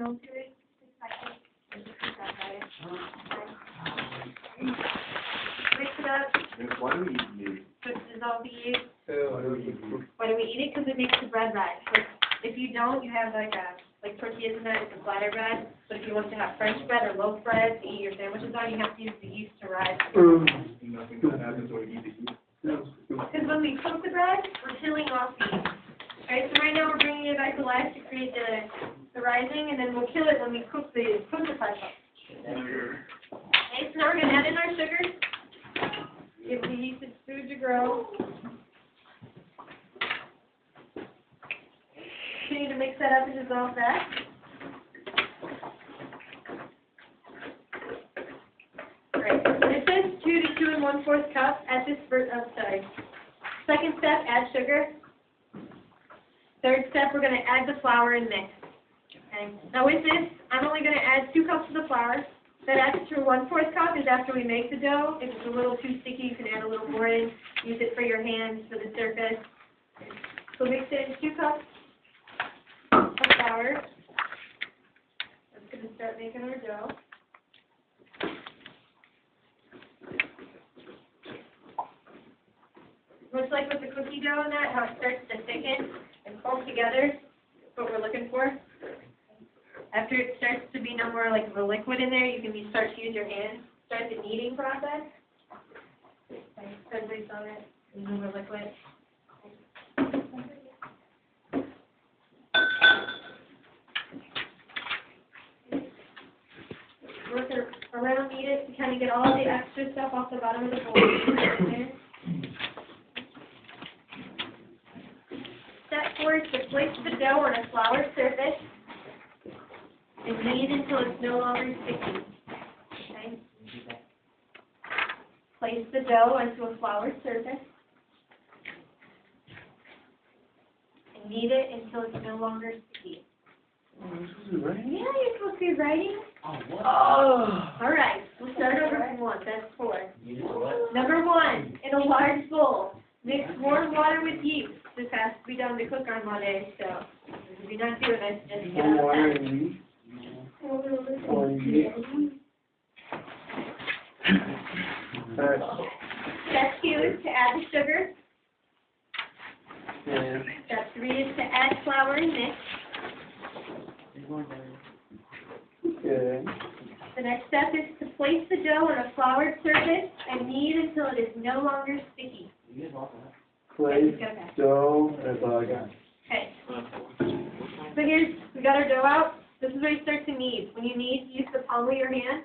don't do it. Mix it up. Why do we use? Put dissolve the yeast. Why do we use? Why do we eat it? Because it makes the bread rise. Like, if you don't, you have like tortillas in that, it's a flatter bread. But if you want to have French bread or loaf bread to eat your sandwiches on, you have to use the yeast to rise. Nothing that happens when we eat the yeast. Because when we cook the bread, we're killing off the yeast. Alright, so right now we're bringing it back to life to create the rising, and then we'll kill it when we cook the pretzel. Okay, so now we're going to add in our sugar. Give the yeast its food to grow. Continue to mix that up and dissolve that. Alright, it says 2 to 2 1/4 cup at this second step, add sugar. Third step, we're going to add the flour and mix. Okay. Now with this, I'm only going to add 2 cups of the flour. That extra 1/4 cup is after we make the dough. If it's a little too sticky, you can add a little more in. Use it for your hands, for the surface. So mix it in 2 cups of flour. I'm going to start making our dough. Much like with the cookie dough and that, how it starts to thicken and fold together. That's what we're looking for. After it starts to be no more like of a liquid in there, you can start to use your hands. Start the kneading process. Everybody's on it. No more liquid. Work around, knead it to kind of get all the extra stuff off the bottom of the bowl. Step 4 is to place the dough on a floured surface and knead until it's no longer sticky. Okay? Place the dough onto a floured surface and knead it until it's no longer sticky. Yeah, you're supposed to be writing. Oh. All right, we'll start over from 1. That's 4. Number 1, in a large bowl, mix warm water with yeast. This has to be done to cook on Monday, so if you're not doing it, just get out of time. Step 2 is to add the sugar. Step 3 is to add flour and mix. The next step is to place the dough on a floured surface and knead until it is no longer sticky. Place dough, that's all I got. Okay. So we got our dough out. This is where you start to knead. When you knead, use the palm of your hand,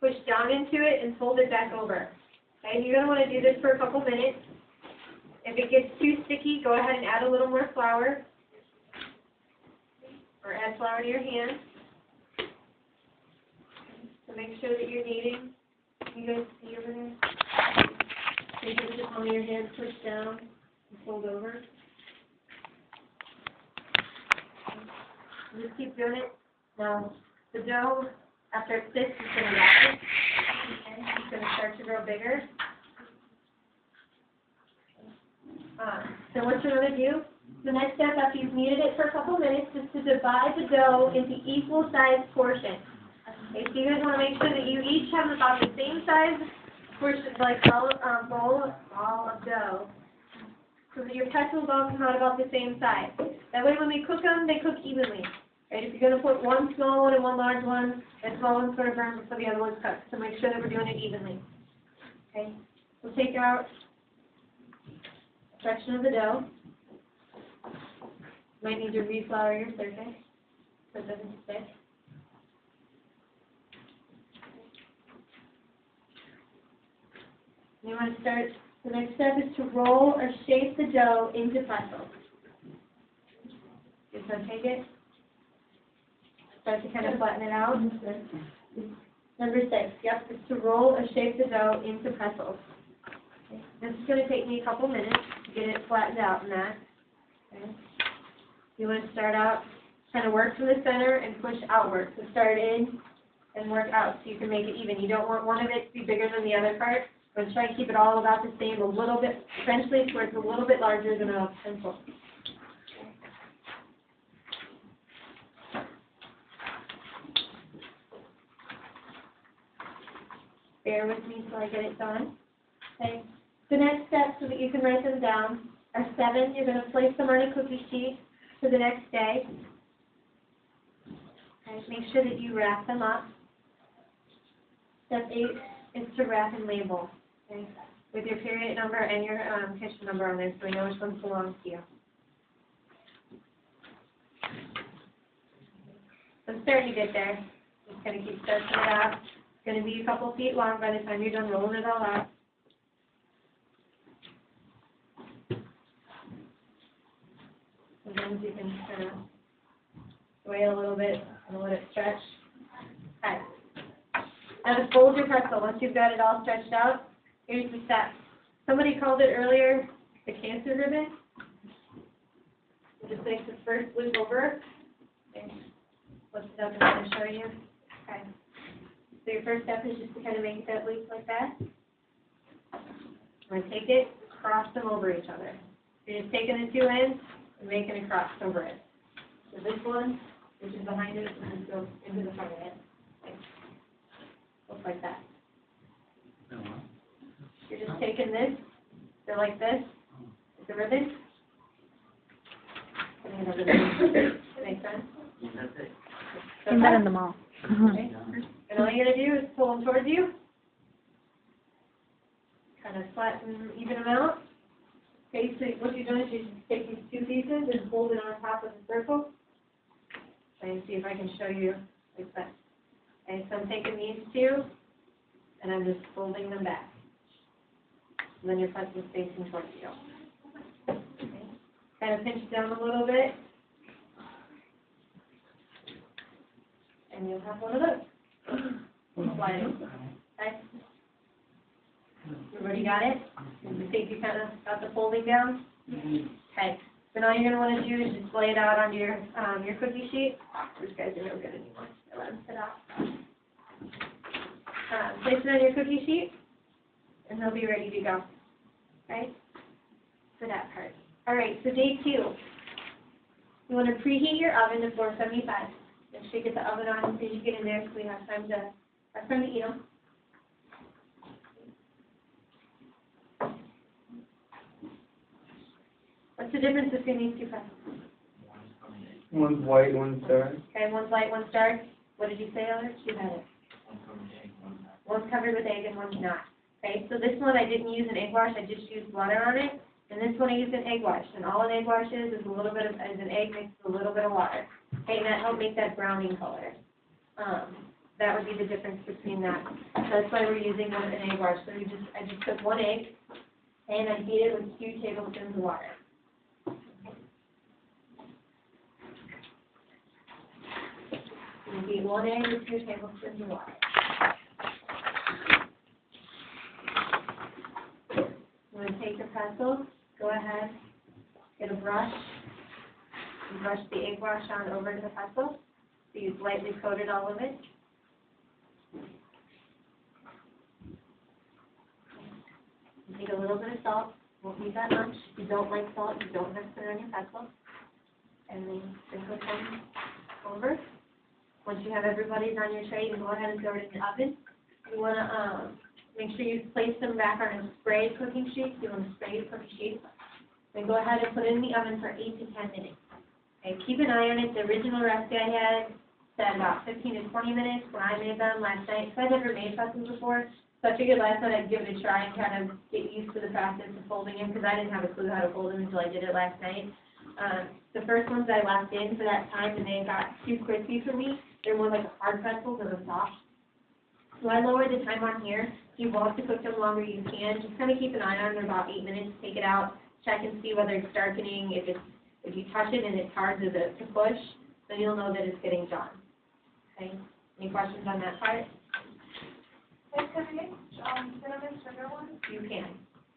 push down into it, and fold it back over. Okay, you're going to want to do this for a couple minutes. If it gets too sticky, go ahead and add a little more flour. Or add flour to your hand. So make sure that you're kneading. You guys see over there? Take it with the palm of your hand, push down, and fold over. Just keep doing it. Now, the dough, after it sits, it's going to rise. Okay, it's going to start to grow bigger. So what you're going to do, the next step after you've kneaded it for a couple minutes is to divide the dough into equal-sized portions. Okay, so you guys want to make sure that you each have about the same size portion, like bowl of dough, so that your pretzels all come out about the same size. That way when we cook them, they cook evenly. Right? If you're going to put one small one and one large one, that small one's going to burn before the other one's cooked. So make sure that we're doing it evenly. Okay, we'll take out a section of the dough. Might need to reflour your surface so it doesn't stick. You want to start, the next step is to roll or shape the dough into pretzels. Just take it. Start to kind of flatten it out. Number 6, yep, is to roll or shape the dough into pretzels. Okay. This is going to take me a couple minutes to get it flattened out in that. Okay. You want to start out, kind of work from the center and push outward. So start in and work out so you can make it even. You don't want one of it to be bigger than the other part. But try to keep it all about the same, a little bit, eventually to where it's a little bit larger than a pencil. Bear with me till I get it done. Okay. The next step, so that you can write them down, are 7. You're going to place them on a cookie sheet for the next day. Okay. Make sure that you wrap them up. Step 8 is to wrap and label. Okay. With your period number and your kitchen number on there, so we know which ones belong to you. I'm starting to get there. Just going to keep stretching it out. It's going to be a couple feet long by the time you're done rolling it all out. Sometimes you can kind of wait a little bit and let it stretch. Okay. Now to fold your pretzel, once you've got it all stretched out, here's the steps. Somebody called it earlier the cancer ribbon. You just make the first loop over. Okay. Lift it up and I'm going to show you. Okay. So your first step is just to kind of make that loop like that. I'm going to take it, cross them over each other. You're just taking the 2 ends and making a cross over it. So this one, which is behind it, will just go into the front of it. Okay. Looks like that. You're just taking this, they're like this, with the ribbon. Putting it over there. Make sense? Seen that in the mall. Okay. And all you're going to do is pull them towards you. Kind of flatten, even them out. Okay, so what you're doing is you just take these 2 pieces and fold it on top of the circle. And see if I can show you like that. Okay, so I'm taking these 2, and I'm just folding them back. And then your pretzel's facing towards you. Okay. Kind of pinch down a little bit. And you'll have one of those. Sliding. Okay. Everybody got it? You think you kind of got the folding down? Okay. Then all you're going to want to do is just lay it out on your cookie sheet. These guys are no good anymore. So let them sit out. Place it on your cookie sheet, and they'll be ready to go. Okay? For that part. All right, so day 2. You want to preheat your oven to 475. Make sure you get the oven on as soon as you get in there so we have time to eat them. What's the difference between these 2 pretzels? One's white, one's dark. Okay, one's light, one's dark. What did you say, Alex? You had it. One's covered with egg and one's not. Okay, so this one I didn't use an egg wash, I just used butter on it. And this one I used an egg wash. And all an egg wash is a little bit of, as an egg mixed with a little bit of water. Okay, and that helped make that browning color. That would be the difference between that. So that's why we're using an egg wash. So I just took 1 egg, and I beat it with 2 tablespoons of water. You beat 1 egg with 2 tablespoons of water. I'm going to take your pretzel, go ahead, get a brush, and brush the egg wash on over to the pretzel. So you've lightly coated all of it. You take a little bit of salt, won't need that much. If you don't like salt, you don't have to put it on your pretzel. And then sprinkle some over. Once you have everybody's on your tray, you can go ahead and throw it in the oven. You want to make sure you place them back on a sprayed cooking sheet. You want to spray your cooking sheet. Then go ahead and put it in the oven for 8 to 10 minutes. Okay, keep an eye on it. The original recipe I had said about 15 to 20 minutes when I made them last night. So I'd never made pretzels before. So I figured last night I'd give it a try and kind of get used to the process of folding them because I didn't have a clue how to fold them until I did it last night. The first ones I left in for that time and they got too crispy for me. They're more like a hard pretzel than a soft. So I lowered the time on here. If you want to cook them longer, you can. Just kind of keep an eye on them about 8 minutes. Take it out, check and see whether it's darkening. If you touch it and it's hard to push, then you'll know that it's getting done. Okay. Any questions on that part? Can I make cinnamon sugar one? You can.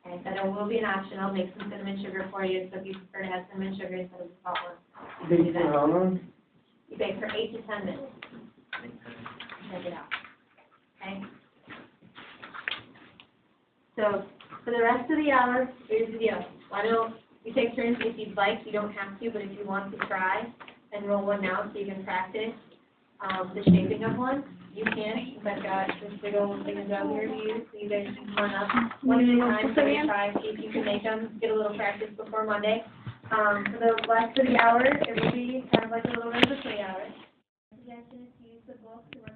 Okay. That will be an option. I'll make some cinnamon sugar for you. So if you prefer to have cinnamon sugar instead of the salt one, you can do Bake for how long? You bake for 8 to 10 minutes. Check it out. Okay. So for the rest of the hour, here's the deal. Why don't you take turns if you'd like? You don't have to, but if you want to try and roll one now so you can practice the shaping of one. you can, because I've got this big old thing down here to use, so you guys can come on up. One at a time, so you try, see if you can make them, get a little practice before Monday. For the last of the hour, it will be kind of like a little bit of a 3 hour. Suggestion is to use the book to work on